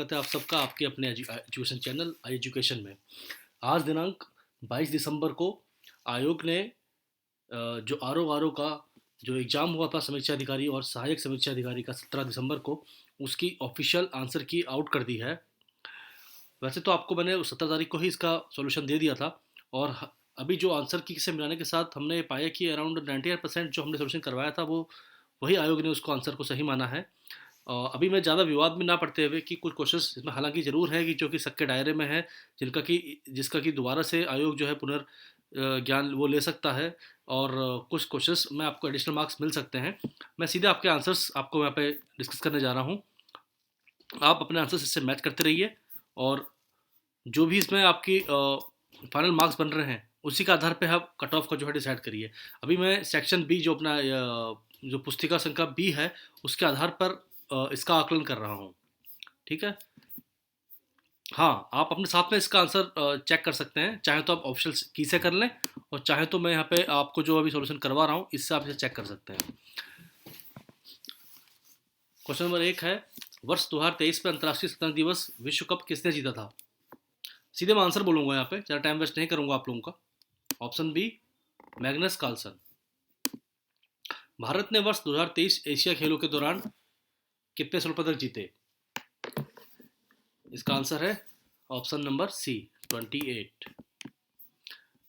स्वागत है आप सबका आपके अपने एजुकेशन चैनल आई एजुकेशन में। आज दिनांक 22 दिसंबर को आयोग ने जो आर ओ का जो एग्ज़ाम हुआ था समीक्षा अधिकारी और सहायक समीक्षा अधिकारी का 17 दिसंबर को उसकी ऑफिशियल आंसर की आउट कर दी है। वैसे तो आपको मैंने 17 तारीख को ही इसका सॉल्यूशन दे दिया था और अभी जो आंसर की से मिलाने के साथ हमने पाया कि अराउंड 98% जो हमने सॉल्यूशन करवाया था वो वही आयोग ने उसको आंसर को सही माना है। अभी मैं ज़्यादा विवाद में ना पड़ते हुए कि कुछ क्वेश्चंस इसमें हालांकि ज़रूर है कि जो कि सबके दायरे में है, जिसका कि दोबारा से आयोग जो है ज्ञान वो ले सकता है और कुछ क्वेश्चंस में आपको एडिशनल मार्क्स मिल सकते हैं। मैं सीधे आपके आंसर्स आपको यहाँ पे डिस्कस करने जा रहा हूँ। आप अपने आंसर्स इससे मैच करते रहिए और जो भी इसमें आपकी फाइनल मार्क्स बन रहे हैं उसी के आधार पे आप कट ऑफ का जो है डिसाइड करिए। अभी मैं सेक्शन बी जो अपना जो पुस्तिका संख्या बी है उसके आधार पर इसका आकलन कर रहा हूँ। ठीक है। हाँ, आप अपने साथ में इसका आंसर चेक कर सकते हैं, चाहे तो आप ऑप्शनल की से कर लें और चाहे तो मैं यहाँ पे आपको जो अभी सॉल्यूशन करवा रहा हूँ इससे आप इसे चेक कर सकते हैं। क्वेश्चन नंबर 1 है, वर्ष 2023 में अंतर्राष्ट्रीय शतरंज दिवस विश्व कप किसने जीता था? सीधे मैं आंसर बोलूंगा यहाँ पे, ज़्यादा टाइम वेस्ट नहीं करूंगा आप लोगों का। Option B, Magnus Carlsen. Bharat ने वर्ष 2023 एशिया खेलों के दौरान कितने स्वर्ण पदक जीते? इसका आंसर है option number C, 28।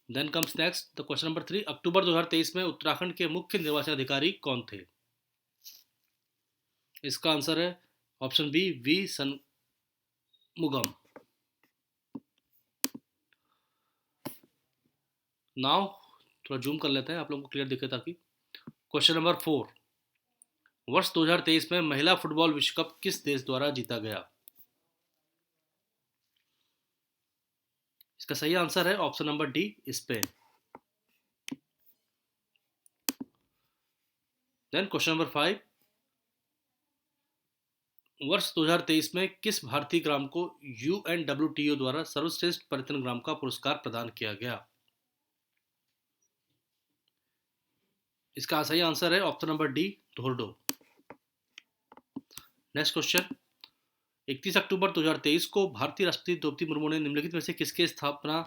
Then comes next the question number 3, अक्टूबर 2023 में उत्तराखंड के मुख्य निर्वाचन अधिकारी कौन थे? इसका आंसर है option B, V Shanmugam. Now थोड़ा जूम कर लेते हैं आप लोगों को क्लियर दिखे ताकि। क्वेश्चन नंबर 4, वर्ष 2023 में महिला फुटबॉल विश्व कप किस देश द्वारा जीता गया? इसका सही आंसर है option number D, Spain. Then question number 5, वर्ष 2023 में किस भारतीय ग्राम को UNWTO द्वारा सर्वश्रेष्ठ पर्यटन ग्राम का पुरस्कार प्रदान किया गया? इसका सही आंसर है option number D, Dhordo. Next question, 31 अक्टूबर 2023 को भारतीय राष्ट्रपति द्रौपदी मुर्मू ने निम्नलिखित में से किसके स्थापना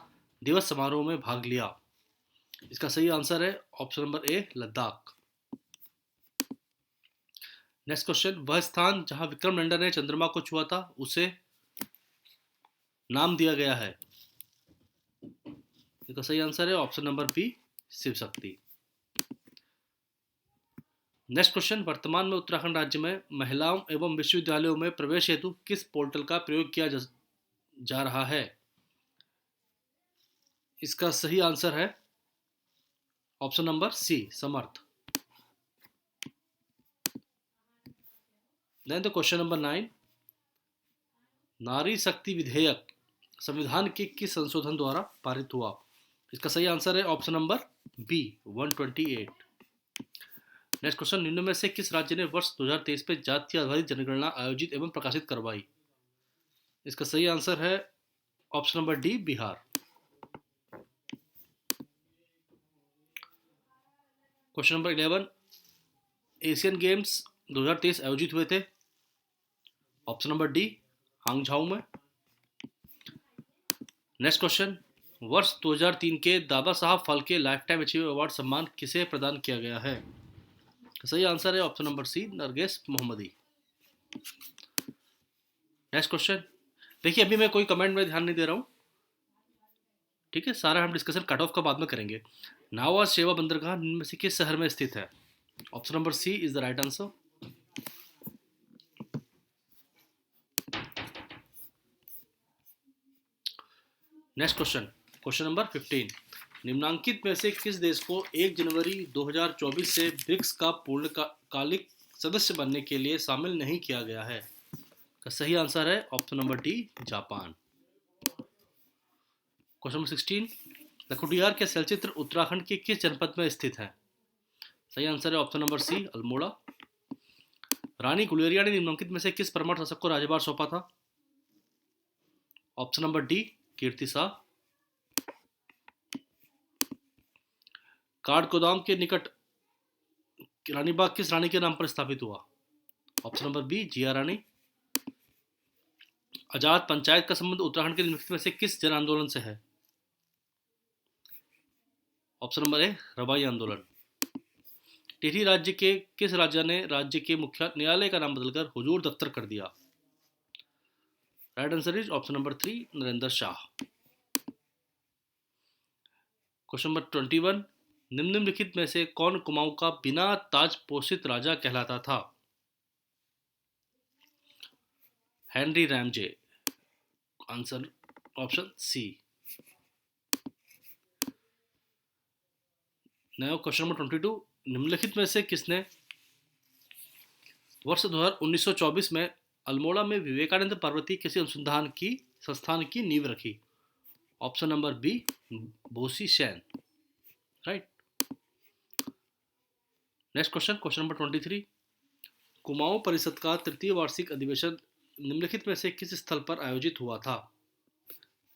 दिवस समारोह में भाग लिया? इसका सही आंसर है ऑप्शन नंबर ए, लद्दाख। नेक्स्ट क्वेश्चन, वह स्थान जहां विक्रम लैंडर ने चंद्रमा को छुआ था उसे नाम दिया गया है? इसका सही आंसर है option number B, Shiv Shakti. Next question, वर्तमान में उत्तराखंड राज्य में महिलाओं एवं विश्वविद्यालयों में प्रवेश हेतु किस पोर्टल का प्रयोग किया जा रहा है? इसका सही आंसर है option number C, Samarth. Then the question number 9, नारी शक्ति विधेयक संविधान के किस संशोधन द्वारा पारित हुआ? इसका सही आंसर है option number B, 128। Next question, निम्न में से किस राज्य ने वर्ष 2023 में जाति आधारित जनगणना आयोजित एवं प्रकाशित करवाई? इसका सही आंसर है option number D, Bihar. Question number 11, Asian games 2023 आयोजित हुए थे? ऑप्शन नंबर डी, हांगझाऊ में। नेक्स्ट क्वेश्चन, वर्ष 2003 के Dada Saheb Phalke life time achievement award सम्मान किसे प्रदान किया गया है? सही आंसर है ऑप्शन नंबर सी, नरगिस मोहम्मदी। नेक्स्ट क्वेश्चन, देखिए अभी मैं कोई कमेंट में ध्यान नहीं दे रहा हूँ, ठीक है, सारा हम डिस्कशन कट ऑफ का बाद में करेंगे। नावा शेवा बंदरगाह निम्न में से किस शहर में स्थित है? Option number C is the right answer. Next question, question number 15, निम्नांकित में से किस देश को 1 जनवरी 2024 से ब्रिक्स का पूर्णकालिक सदस्य बनने के लिए शामिल नहीं किया गया है? का सही आंसर है option number D, Japan. Question number 16, लखुटियार के चलचित्र उत्तराखंड के किस जनपद में स्थित है? सही आंसर है ऑप्शन नंबर सी, अल्मोड़ा। रानी गुलेरिया ने निम्नलिखित में से किस परमार शासक को राज्यभार सौंपा था? ऑप्शन नंबर डी, कीर्ति शाह। काठगोदाम के निकट रानीबाग किस रानी के नाम पर स्थापित हुआ? ऑप्शन नंबर बी, जिया रानी। आजाद पंचायत का संबंध उत्तराखंड के निम्नलिखित में से किस जन आंदोलन से है? ऑप्शन नंबर ए रबाई आंदोलन। टिहरी राज्य के किस राजा ने राज्य के मुख्य न्यायालय का नाम बदलकर हुजूर दफ्तर कर दिया? Right answer is option number 3 Narendra Shah. Question number 21, निम्नलिखित में से कौन कुमाऊं का बिना ताज पोषित राजा कहलाता था? Henry Ramsay. Answer option C. नया क्वेश्चन नंबर 22, निम्नलिखित में से किसने वर्ष 1924 में अल्मोड़ा में विवेकानंद पर्वतीय कृषि अनुसंधान की संस्थान की नींव रखी? Option number B Bosi Sen. Right. Next question, question number 23, Kumaon परिषद का तृतीय वार्षिक अधिवेशन निम्नलिखित में से किस स्थल पर आयोजित हुआ था?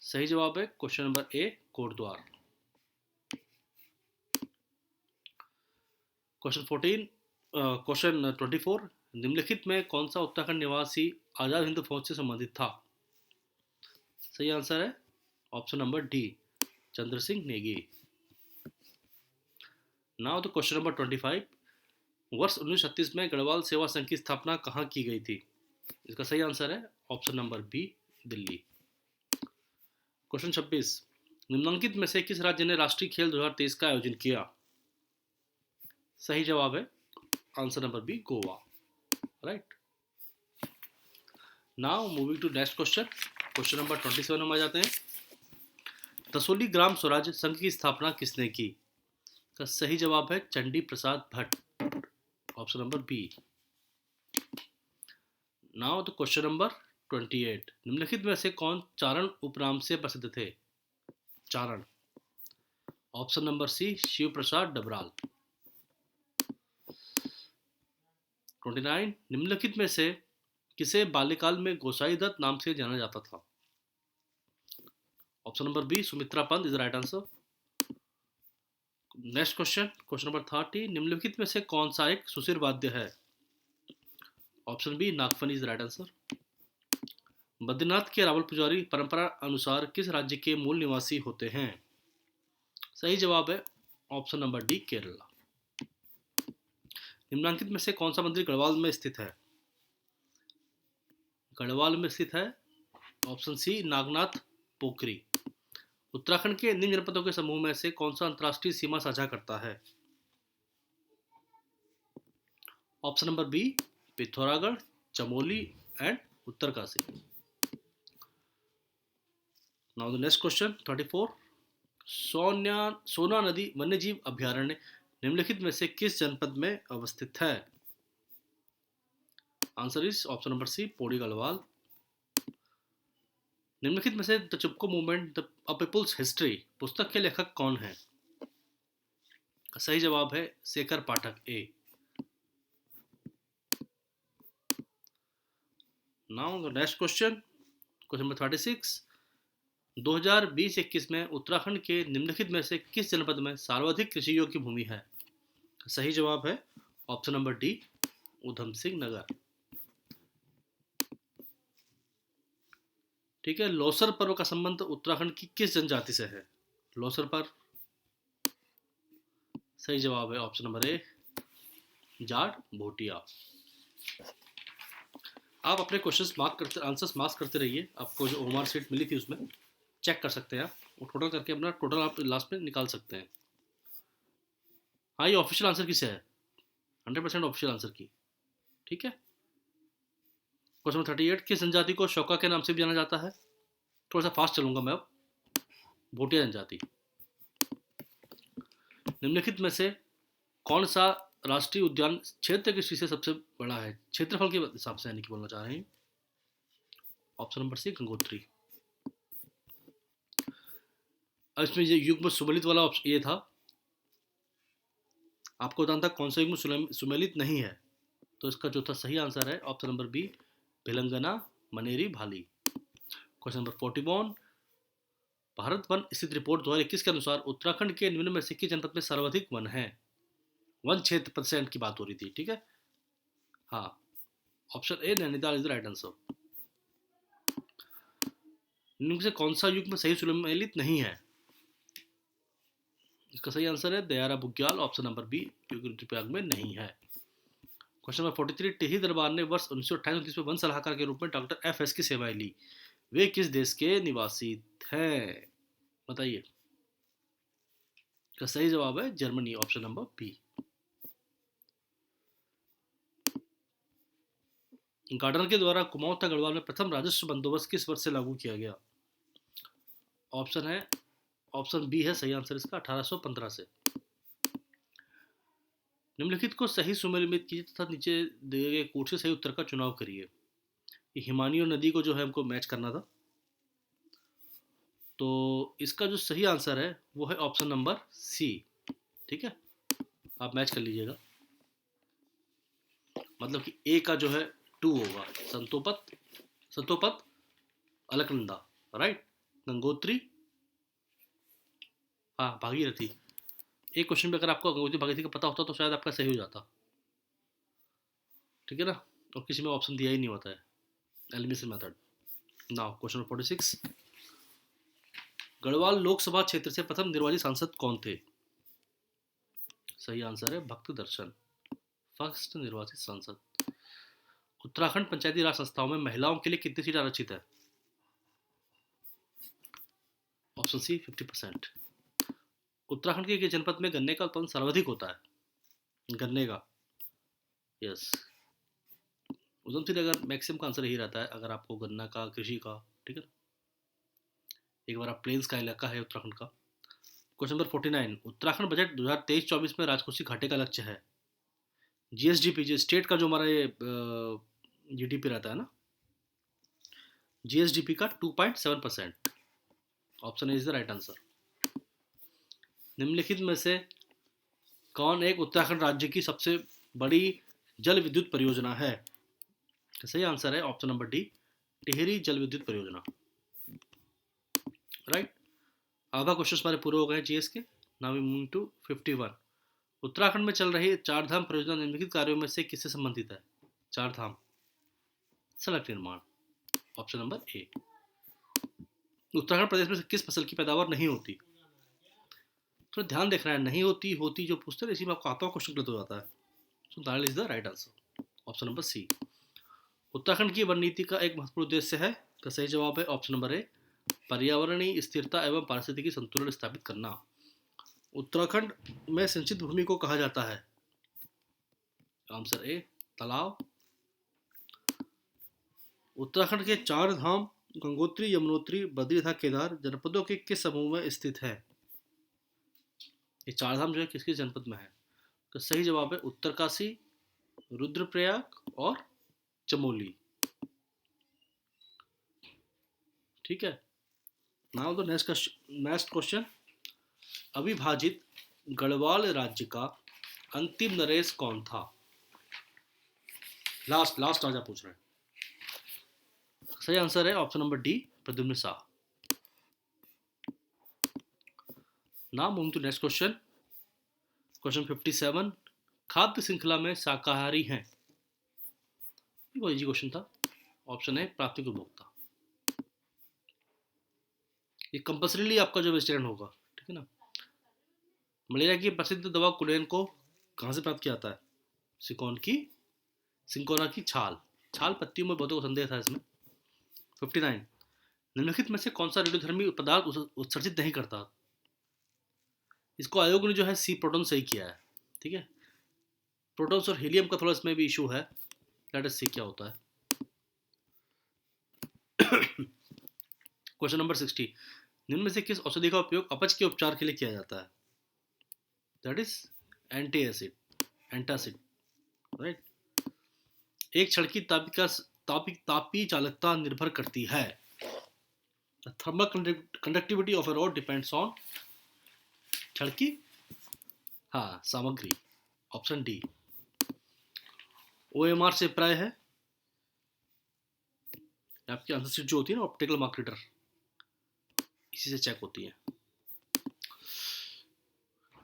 सही जवाब है question number A Kotdwar. Question 24, निम्नलिखित में कौन सा उत्तराखंड निवासी आजाद हिंद फौज से संबंधित था? सही आंसर है option number D Chandra Singh Negi. Now तो क्वेश्चन नंबर 25, वर्ष 1936 में गढ़वाल सेवा संघ की स्थापना कहाँ की गई थी? इसका सही आंसर है option number B Delhi. Question 26, निम्नलिखित में से किस राज्य ने राष्ट्रीय खेल 2023 का आयोजन किया? सही जवाब है answer number B Goa. Right. Now moving to next question, question number 27 में आ जाते हैं। तसोली ग्राम स्वराज संघ की स्थापना किसने की? का सही जवाब है Chandi Prasad Bhatt. Option number B. Now तो क्वेश्चन नंबर 28, निम्नलिखित में से कौन चारण उपनाम से प्रसिद्ध थे? चारण। ऑप्शन नंबर सी शिव प्रसाद डबराल। 29, निम्नलिखित में से किसे बाल्यकाल में गोसाई दत्त नाम से जाना जाता था? Option number B Sumitra Pant is right answer. Next question, question number 30, निम्नलिखित में से कौन सा एक सुशिर वाद्य है? ऑप्शन बी नागफनी इज राइट आंसर। बद्रीनाथ के रावल पुजारी परंपरा अनुसार किस राज्य के मूल निवासी होते हैं? सही जवाब है ऑप्शन नंबर डी केरला। निम्नलिखित में से कौन सा मंदिर गढ़वाल में स्थित है? गढ़वाल में स्थित है ऑप्शन सी नागनाथ पोखरी। उत्तराखंड के निम्न जनपदों के समूह में से कौन सा अंतर्राष्ट्रीय सीमा साझा करता है? Option number B Pithoragarh, Chamoli and Uttarkashi. Now the next question 34, Sona नदी वन्यजीव अभ्यारण्य निम्नलिखित में से किस जनपद में अवस्थित है? Answer is option number C Pauri Garhwal. निम्नलिखित में से the Chipko movement a people's history पुस्तक के लेखक कौन है? सही जवाब है Shekhar Pathak A. Now the next question, question number 36, 2020-21 में उत्तराखंड के निम्नलिखित में से किस जनपद में सर्वाधिक कृषि योग्य भूमि है? सही जवाब है option number D Udham Singh Nagar. ठीक है। लोसर पर्व का संबंध उत्तराखंड की किस जनजाति से है? लोसर पर्व। सही जवाब है option number A Jat Bhotia. आप अपने क्वेश्चंस मार्क करते आंसर्स मार्क करते रहिए। आपको जो ओमार सीट मिली थी उसमें चेक कर सकते हैं आप, वो टोटल करके अपना टोटल आप लास्ट में निकाल सकते हैं। हाँ ये ऑफिशियल आंसर किसे है? 100% ऑफिशियल आंसर की। ठीक है। क्वेश्चन 38, किस जनजाति को शौका के नाम से भी जाना जाता है? थोड़ा सा फास्ट चलूंगा मैं अब। भोटिया जनजाति। निम्नलिखित में से कौन सा राष्ट्रीय उद्यान क्षेत्र की दृष्टि से सबसे बड़ा है? क्षेत्रफल के हिसाब से यानी कि बोलना चाह रहे हैं। Option number C Gangotri. अब इसमें ये युग्म सुमेलित वाला ऑप्शन ये था, आपको बताना था कौन सा युग्म सुमेलित नहीं है, तो इसका जो था सही आंसर है ऑप्शन नंबर बी भिलंगना मनेरी भाली। क्वेश्चन नंबर 41, भारत वन स्थित रिपोर्ट 2021 के अनुसार उत्तराखंड के निम्न में से किस जनपद में सर्वाधिक वन है? वन क्षेत्र % की बात हो रही थी। ठीक है। हाँ option A Nainital is the right answer. इनमें से कौन सा युग्म सही सुमेलित नहीं है? इसका सही आंसर है दयारा बुग्याल, ऑप्शन नंबर बी, क्योंकि रुद्रप्रयाग में नहीं है। क्वेश्चन नंबर 43, टिहरी दरबार ने वर्ष 1928-29 में वन सलाहकार के रूप में डॉक्टर एफ एस की सेवाएं ली। वे किस देश के निवासी हैं? बताइए। इसका सही जवाब है Germany, option number B. Gardner के द्वारा कुमाऊं तथा गढ़वाल में प्रथम राजस्व बंदोबस्त किस वर्ष से लागू किया गया? ऑप्शन बी है सही आंसर इसका, 1815 से। निम्नलिखित को सही सुमेलित कीजिए तथा नीचे दिए गए कोड से सही उत्तर का चुनाव करिए। ये हिमानी और नदी को जो है हमको मैच करना था, तो इसका जो सही आंसर है वो है ऑप्शन नंबर सी। ठीक है, आप मैच कर लीजिएगा। मतलब कि ए का जो है 2 होगा, संतोपत अलकनंदा, राइट, गंगोत्री, हाँ भागीरथी। एक क्वेश्चन में अगर आपको गंगोत्री भागीरथी का पता होता तो शायद आपका सही हो जाता, ठीक है ना, और किसी में ऑप्शन दिया ही नहीं होता है, elimination method. Now question 46, Garhwal Lok Sabha क्षेत्र से प्रथम निर्वाचित सांसद कौन थे? सही आंसर है भक्त दर्शन, फर्स्ट निर्वाचित सांसद। उत्तराखंड पंचायती राज संस्थाओं में महिलाओं के लिए कितनी सीट आरक्षित है? Option C 50%। उत्तराखंड के किस जनपद में गन्ने का उत्पादन सर्वाधिक होता है? गन्ने का, यस, उधमसिंह नगर मैक्सिमम का आंसर यही रहता है अगर आपको गन्ना का, कृषि का, ठीक है। एक बार आप प्लेन्स का इलाका है उत्तराखंड का। क्वेश्चन नंबर 49, उत्तराखंड बजट 2023-24 में राजकोषीय घाटे का लक्ष्य है। जीएसडीपी, जो स्टेट का जो हमारा ये जीडीपी रहता है ना, जीएसडीपी का 2.7%, option A is the right answer. निम्नलिखित में से कौन एक उत्तराखंड राज्य की सबसे बड़ी जल विद्युत परियोजना है? सही आंसर है ऑप्शन नंबर डी, टिहरी जल विद्युत परियोजना, राइट। आधा क्वेश्चन हमारे पूरे हो गए जीएस के। Now we move to 51, Uttarakhand में चल रही चार धाम परियोजना निम्नलिखित कार्यों में से किससे संबंधित है? चार धाम सड़क निर्माण, ऑप्शन नंबर ए। उत्तराखंड प्रदेश में किस फसल की पैदावार नहीं होती? तो ध्यान देखना है, नहीं होती होती जो पूछते हैं इसी में आपको आता हुआ क्वेश्चन गलत हो जाता है। So that is the right answer, option number C. Uttarakhand की वन नीति का एक महत्वपूर्ण उद्देश्य है, का सही जवाब है ऑप्शन नंबर ए, पर्यावरणीय स्थिरता एवं पारिस्थितिकी संतुलन स्थापित करना। उत्तराखंड में सिंचित भूमि को कहा जाता है? आंसर ए, तालाब। उत्तराखंड के चार धाम गंगोत्री, यमुनोत्री, बद्री तथा केदार जनपदों के किस समूह में स्थित है? ये चार धाम जो है किस किस जनपद में है? तो सही जवाब है उत्तरकाशी, रुद्रप्रयाग और चमोली, ठीक है। नाउ द नेक्स्ट क्वेश्चन, अविभाजित गढ़वाल राज्य का अंतिम नरेश कौन था? लास्ट राजा पूछ रहे हैं। सही आंसर है option number D, Pradyumna Shah. Now move to next question, question 57, खाद्य श्रृंखला में शाकाहारी हैं? वो इजी क्वेश्चन था, ऑप्शन है प्राथमिक उपभोक्ता। ये कंपल्सरीली आपका जो वेजिटेरियन होगा, ठीक है ना। मलेरिया की प्रसिद्ध दवा कुलेन को कहाँ से प्राप्त किया जाता है? सिंकोना की छाल पत्तियों में बहुतों को संदेह था इसमें। 59, निम्नलिखित में से कौन सा रेडियोधर्मी पदार्थ उत्सर्जित नहीं करता? इसको आयोग ने जो है सी प्रोटॉन सही किया है, ठीक है। प्रोटॉन्स और हीलियम का थोड़ा इसमें भी इशू है, लेट अस सी क्या होता है। क्वेश्चन नंबर 60, निम्न में से किस औषधि का उपयोग अपच के उपचार के लिए किया जाता है? That is antacid, right. एक क्षण की तापी चालकता निर्भर करती है। Thermal conductivity of A rod depends on क्षण की, हाँ, सामग्री, ऑप्शन डी। OMR से प्राय है आपकी आंसर शीट जो होती है ना, ऑप्टिकल मार्क रीडर, इसी से चेक होती है।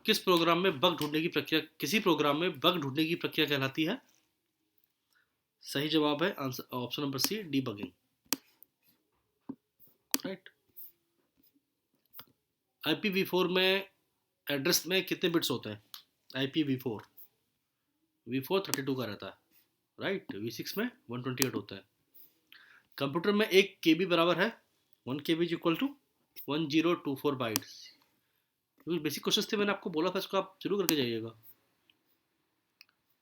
किसी प्रोग्राम में बग ढूंढने की प्रक्रिया कहलाती है? सही जवाब है answer option number C, debugging, right. IPv4 में एड्रेस में कितने बिट्स होते हैं? IPv4, V4 32 का रहता है, राइट। V6 में 128 होते हैं। कंप्यूटर में 1 KB बराबर है 1 KB equal to 1024 bytes. Basic question थे, मैंने आपको बोला था इसको आप शुरू करके जाइएगा।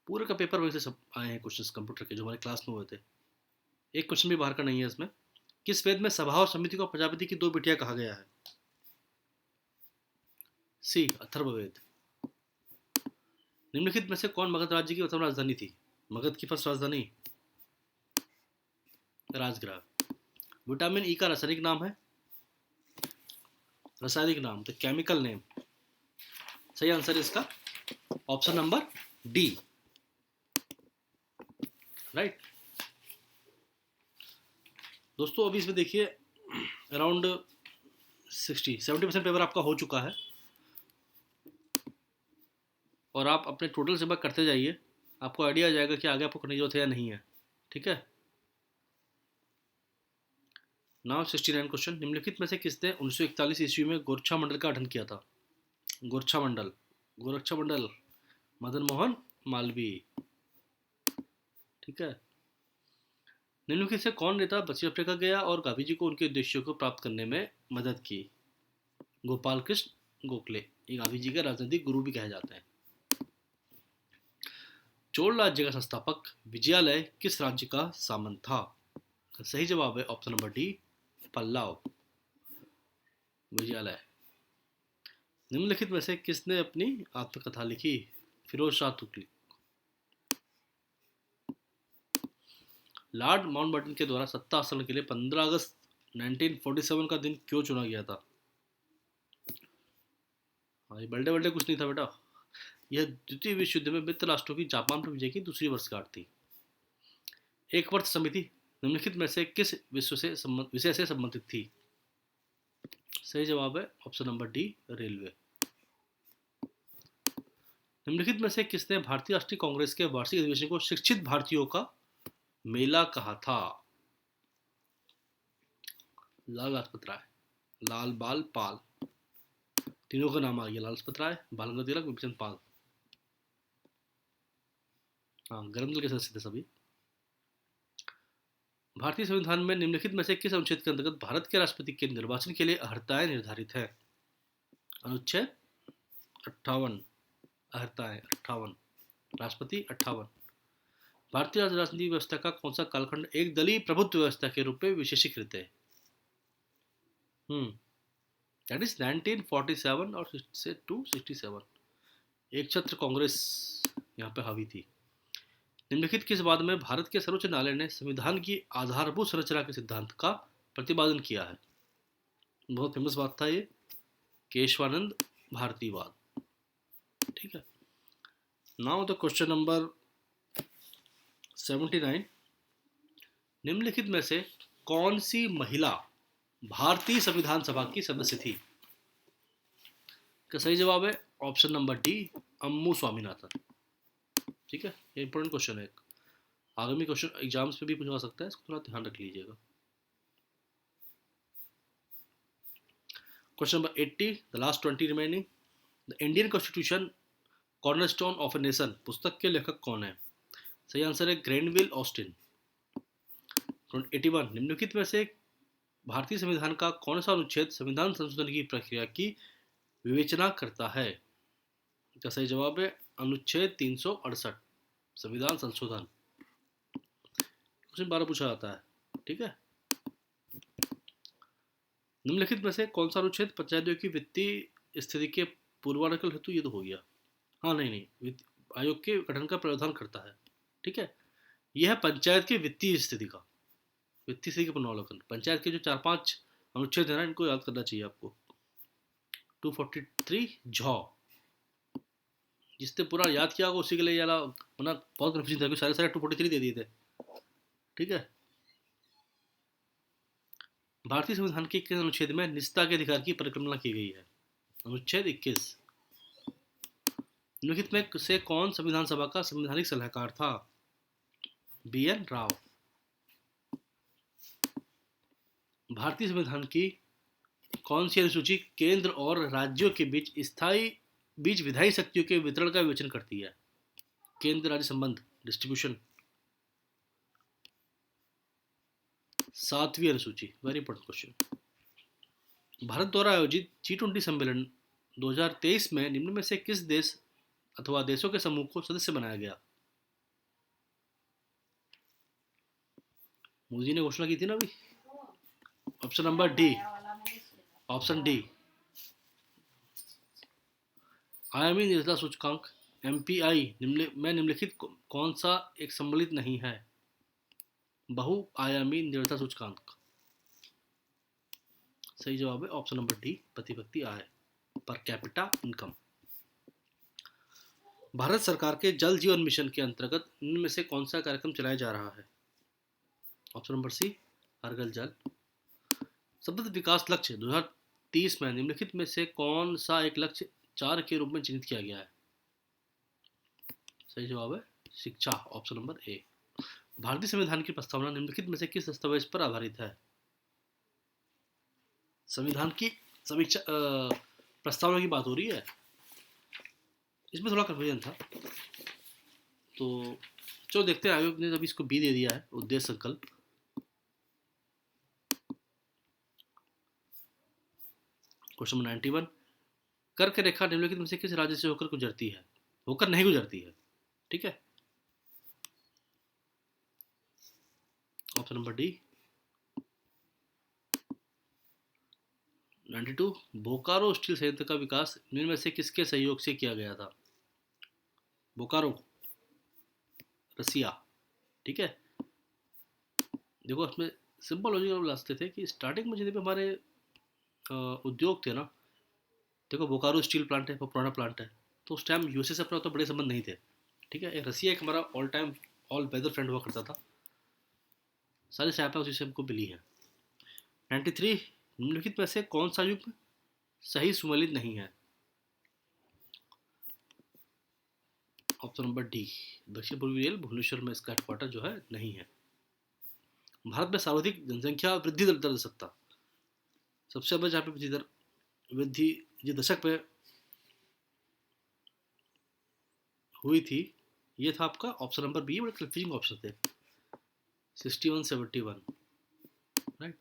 पूरे का पेपर वैसे सब आए हैं क्वेश्चंस कंप्यूटर के जो हमारे क्लास में हुए थे। एक क्वेश्चन भी बाहर का नहीं है इसमें। किस वेद में सभा और समिति को प्रजापति की 2 बेटियां कहा गया है? सी, अथर्ववेद। निम्नलिखित में से कौन मगध राज्य की प्रथम राजधानी थी? मगध की फर्स्ट राजधानी राजगृह। विटामिन ई का रासायनिक नाम है? रासायनिक नाम तो केमिकल नेम। सही आंसर है इसका ऑप्शन नंबर डी, राइट। दोस्तों अभी इसमें देखिए अराउंड 70% पेपर आपका हो चुका है और आप अपने टोटल से बात करते जाइए, आपको आइडिया आ जाएगा कि आगे आपको करने की जरूरत है या नहीं है, ठीक है। Now 69 question. निम्नलिखित में से किसने 1941 ईस्वी में गोरछा मंडल का गठन किया था? गोरछा मंडल, गोरक्षा मंडल, मदन मोहन मालवीय, ठीक है। निम्नलिखित से कौन नेता दक्षिण अफ्रीका गया और गांधी जी को उनके उद्देश्यों को प्राप्त करने में मदद की? गोपाल कृष्ण गोखले, ये गांधी जी के राजनीतिक गुरु भी कहे जाते हैं। चोल राज्य का संस्थापक विजयालय किस राज्य का सामंत था? सही जवाब है option number D, Pallava, Vijayalaya. निम्नलिखित में से किसने अपनी आत्मकथा लिखी? फिरोज शाह तुगलक। लॉर्ड माउंटबेटन के द्वारा सत्ता हासिल के लिए 15 अगस्त 1947 का दिन क्यों चुना गया था? ये बर्थडे कुछ नहीं था बेटा, यह द्वितीय विश्व युद्ध में मित्र राष्ट्रों की जापान पर विजय की दूसरी वर्षगांठ थी। एक वर्ष समिति निम्नलिखित में से किस विषय से संबंधित थी? सही जवाब है ऑप्शन नंबर डी, रेलवे। निम्नलिखित में से किसने भारतीय राष्ट्रीय कांग्रेस के वार्षिक अधिवेशन को शिक्षित भारतीयों का मेला कहा था? लाल लाजपत राय, लाल बाल पाल, तीनों का नाम आ गया, लाल लाजपत राय, बाल गंगाधर तिलक, विपिन चंद्र पाल। हाँ, गर्म दल के सदस्य थे सभी। भारतीय संविधान में निम्नलिखित में से किस अनुच्छेद के अंतर्गत भारत के राष्ट्रपति के निर्वाचन के लिए अर्हताएं निर्धारित है? अनुच्छेद 58, अर्हताएं 58, राष्ट्रपति 58। भारतीय राजनीतिक व्यवस्था का कौन सा कालखंड एक दलीय प्रभुत्व व्यवस्था के रूप में विशेषीकृत है? दैट इज 1947 और से 267। एक छत्र कांग्रेस यहाँ पे हावी थी। निम्नलिखित किस बाद में भारत के सर्वोच्च न्यायालय ने संविधान की आधारभूत संरचना के सिद्धांत का प्रतिपादन किया है? बहुत फेमस बात था ये, केशवानंद भारतीवाद, ठीक है। Now the question number 79। निम्नलिखित में से कौन सी महिला भारतीय संविधान सभा की सदस्य थी? का सही जवाब है ऑप्शन नंबर डी, अम्मू स्वामीनाथन, ठीक है। ये इंपॉर्टेंट क्वेश्चन है, आगामी क्वेश्चन एग्जाम्स में भी पूछा सकता है, इसको थोड़ा ध्यान रख लीजिएगा। Question number 80, the last 20 remaining. The Indian constitution cornerstone of a nation पुस्तक के लेखक कौन है? सही आंसर है ग्रेनविल ऑस्टिन। 81, निम्नलिखित में से भारतीय संविधान का कौन सा अनुच्छेद संविधान संशोधन की प्रक्रिया की विवेचना करता है? इसका सही जवाब है अनुच्छेद 368, संविधान संशोधन। क्वेश्चन 12 पूछा जाता है, ठीक है। निम्नलिखित में से कौन सा अनुच्छेद पंचायतों की वित्तीय स्थिति के पूर्वानुकूल हेतु, ये तो हो गया, हाँ नहीं, आयोग के गठन का प्रावधान करता है, ठीक है। यह है पंचायत के वित्तीय स्थिति का, वित्तीय स्थिति का पुनरावलोकन। पंचायत के जो 4-5 अनुच्छेद है ना, इनको याद करना चाहिए आपको। 243 झ, जिसने पूरा याद किया होगा उसी के लिए यार, वरना बहुत कन्फ्यूजन था, सारे 243 दे दिए थे, ठीक है। भारतीय संविधान के किस अनुच्छेद में निजता के अधिकार की परिकल्पना की गई है? अनुच्छेद 21। निम्नलिखित में से कौन संविधान सभा का संवैधानिक सलाहकार था? BN राव। भारतीय संविधान की कौन सी अनुसूची केंद्र और राज्यों के बीच विधायी शक्तियों के वितरण का विवेचन करती है? केंद्र राज्य संबंध, डिस्ट्रीब्यूशन। 7वीं अनुसूची, वेरी इंपॉर्टेंट क्वेश्चन। भारत द्वारा आयोजित G20 सम्मेलन 2023 में निम्न में से किस देश अथवा देशों के समूह को सदस्य बनाया गया? मोदी ने घोषणा की थी ना अभी। Option number D, option D, आयामी निर्भरता सूचकांक MPI में निम्नलिखित कौन सा एक सम्मिलित नहीं है? बहुआयामी निर्भरता सूचकांक। सही जवाब है ऑप्शन नंबर डी, प्रति व्यक्ति आय, पर कैपिटा इनकम। भारत सरकार के जल जीवन मिशन के अंतर्गत निम्न में से कौन सा कार्यक्रम चलाया जा रहा है? ऑप्शन नंबर सी, हर घर जल। सतत विकास लक्ष्य 2030 में निम्नलिखित में से कौन सा एक लक्ष्य 4 के रूप में चिन्हित किया गया है? सही जवाब है शिक्षा, ऑप्शन नंबर ए। भारतीय संविधान की प्रस्तावना निम्नलिखित में से किस दस्तावेज पर आधारित है? संविधान की समीक्षा प्रस्तावना की बात हो रही है, इसमें थोड़ा कन्फ्यूजन था, तो चलो देखते हैं। आयोग ने अभी इसको बी दे दिया है, उद्देश्य संकल्प। क्वेश्चन नंबर 91, कर्क रेखा निम्नलिखित में से किस राज्य से होकर गुजरती है? होकर नहीं गुजरती है, ठीक है। Option number D. 92, Bokaro steel संयंत्र का विकास निम्न में से किसके सहयोग से किया गया था? बोकारो, रसिया, ठीक है। देखो इसमें सिंपल लॉजिक हम लाते थे कि स्टार्टिंग में जितने भी हमारे उद्योग थे ना, देखो बोकारो स्टील प्लांट है, वो पुराना प्लांट है, तो उस टाइम यूएसए से अपना तो बड़े संबंध नहीं थे, ठीक है। रसिया एक हमारा all time all weather friend हुआ करता था, सारी सहायता उसी से हमको मिली है। 93, निम्नलिखित में से कौन सा युग सही सुमेलित नहीं है? ऑप्शन नंबर डी, दक्षिण पूर्वी रेल भुवनेश्वर में इसका हेडक्वार्टर जो है नहीं है। भारत में सर्वाधिक जनसंख्या वृद्धि दर सत्ता, सबसे ज्यादा जहाँ पे वृद्धि जो दशक में हुई थी, ये था आपका ऑप्शन नंबर बी। बड़े कंफ्यूजिंग ऑप्शन थे, 61-71, राइट।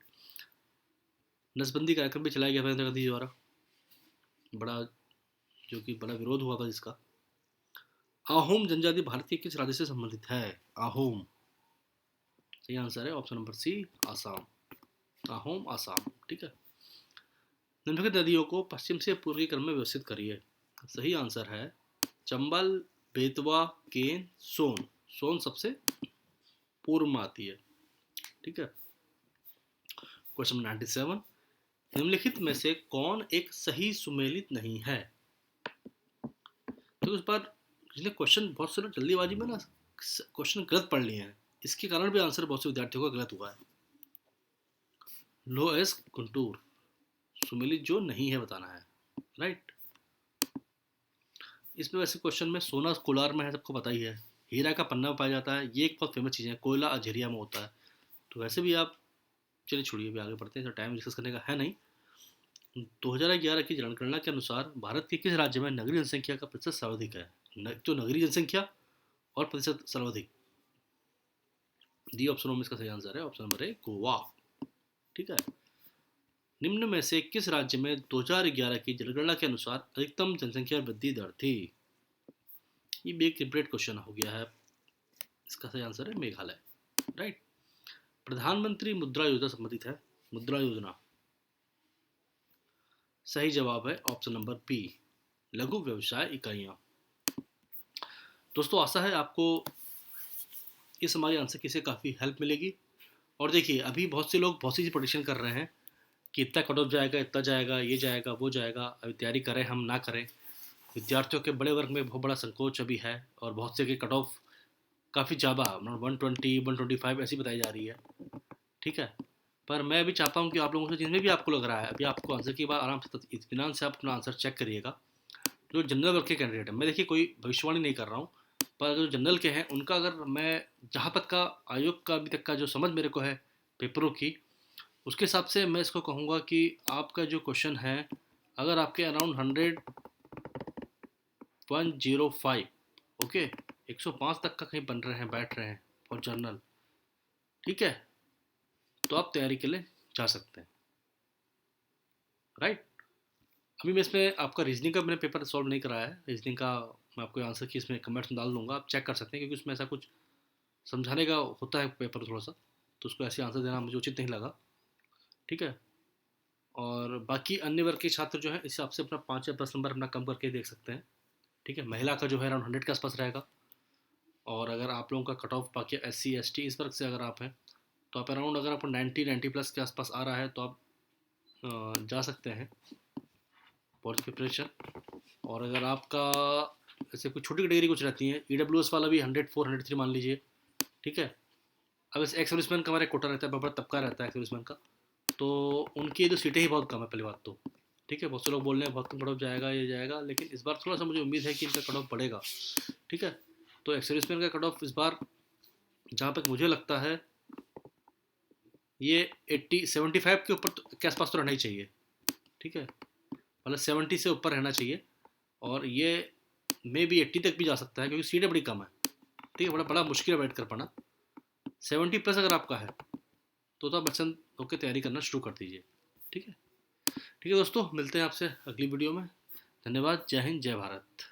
नसबंदी कार्यक्रम भी चलाया गया था इंदिरा गांधी द्वारा, बड़ा जो कि बड़ा विरोध हुआ था जिसका। आहोम जनजाति भारत के किस राज्य से संबंधित है? आहोम, सही आंसर है option number C, Assam. Ahom Assam, ठीक है। निम्नलिखित नदियों को पश्चिम से पूर्व के क्रम में व्यवस्थित करिए। सही आंसर है चंबल, बेतवा, केन, सोन। सोन सबसे पूर्व में आती है, ठीक है। क्वेश्चन 97, निम्नलिखित में से कौन एक सही सुमेलित नहीं है? तो इस बार जिसने क्वेश्चन बहुत सारे जल्दीबाजी में ना क्वेश्चन गलत पढ़ लिए हैं, इसके कारण भी आंसर बहुत से विद्यार्थियों का गलत हुआ है। लो एस कंटूर, सुमेलित जो नहीं है बताना है, राइट। इसमें वैसे क्वेश्चन में सोना कोलार में है, सबको पता ही है। हीरा का पन्ना पाया जाता है, ये एक बहुत फेमस चीज़ है। कोयला अजहरिया में होता है। तो वैसे भी आप चलिए छोड़िए, अभी आगे बढ़ते हैं, तो टाइम डिस्कस करने का है नहीं। 2011 की जनगणना के अनुसार भारत के किस राज्य में नगरीय जनसंख्या का प्रतिशत सर्वाधिक है? जो नगरीय जनसंख्या और प्रतिशत सर्वाधिक, डी ऑप्शनों में इसका सही आंसर है ऑप्शन नंबर ए, गोवा, ठीक है। निम्न में से किस राज्य में 2011 की जनगणना के अनुसार अधिकतम जनसंख्या वृद्धि दर थी? ये भी एक टेम्पलेट क्वेश्चन हो गया है, इसका सही आंसर है मेघालय, राइट। प्रधानमंत्री मुद्रा योजना संबंधित है, मुद्रा योजना। सही जवाब है ऑप्शन नंबर बी, लघु व्यवसाय इकाइयां। दोस्तों आशा है आपको इस हमारे आंसर की से काफ़ी हेल्प मिलेगी। और देखिए अभी बहुत से लोग बहुत सी प्रोडिक्शन कर रहे हैं कि इतना कट ऑफ जाएगा, इतना जाएगा, ये जाएगा, वो जाएगा। अभी तैयारी करें हम ना करें, विद्यार्थियों के बड़े वर्ग में बहुत बड़ा संकोच अभी है, और बहुत से की कट ऑफ काफ़ी ज़्यादा 120, 125 ऐसी बताई जा रही है, ठीक है। पर मैं भी चाहता हूँ कि आप लोगों से जिनमें भी आपको लग रहा है, अभी आपको आंसर की बात आराम से इत्मीनान से आप अपना आंसर चेक करिएगा। जो जनरल वर्ग के कैंडिडेट हैं, मैं देखिए कोई भविष्यवाणी नहीं कर रहा हूँ, पर जो जनरल के हैं उनका अगर मैं जहाँ तक का आयोग का अभी तक का जो समझ मेरे को है पेपरों की, उसके हिसाब से मैं इसको कहूँगा कि आपका जो क्वेश्चन है, अगर आपके अराउंड 105, ओके, 105 तक का कहीं बन रहे हैं, बैठ रहे हैं फॉर जर्नल, ठीक है, तो आप तैयारी के लिए जा सकते हैं, राइट। अभी मैं इसमें आपका रीजनिंग का मैंने पेपर सॉल्व नहीं कराया है, रीजनिंग का मैं आपको आंसर की इसमें कमेंट्स में डाल दूंगा, आप चेक कर सकते हैं, क्योंकि उसमें ऐसा कुछ समझाने का होता है पेपर थोड़ा सा, तो उसको ऐसे आंसर देना मुझे उचित नहीं लगा, ठीक है। और बाकी अन्य वर्ग के छात्र जो है इस हिसाब से अपना 5 या 10 नंबर अपना कम करके देख सकते हैं, ठीक है। महिला का जो है अराउंड 100 के आसपास रहेगा, और अगर आप लोगों का कट ऑफ बाकी SC ST इस वर्ग से अगर आप हैं, तो आप अराउंड अगर आपको 90 90+ के आसपास आ रहा है तो आप जा सकते हैं फॉर प्रिपरेशन। और अगर आपका ऐसे कुछ छोटी कैटेगरी कुछ रहती है, EWS वाला भी 104 103 मान लीजिए, ठीक है। अब इस एक्स सर्विसमैन का हमारा कोटा रहता है, बड़ा तबका रहता है एक्स सर्विसमैन का, तो उनकी तो सीटें ही बहुत कम है पहली बात तो, ठीक है। बहुत से लोग बोल रहे हैं बहुत कम कट ऑफ जाएगा, ये जाएगा, लेकिन इस बार थोड़ा सा मुझे उम्मीद है कि इनका कट ऑफ बढ़ेगा, ठीक है। तो एक्स सर्विसमैन का कट ऑफ इस बार जहाँ तक मुझे लगता है ये 75 के ऊपर के आसपास तो रहना ही चाहिए, ठीक है, मतलब 70 से ऊपर रहना चाहिए, और ये मे बी 80 तक भी जा सकता है, क्योंकि सीटें बड़ी कम है, ठीक है, बड़ा बड़ा मुश्किल है बैठ कर पाना। 70+ अगर आपका है तो आप बच्चन होकर तैयारी करना शुरू कर दीजिए, ठीक है। ठीक है दोस्तों, मिलते हैं आपसे अगली वीडियो में। धन्यवाद, जय हिंद, जय भारत।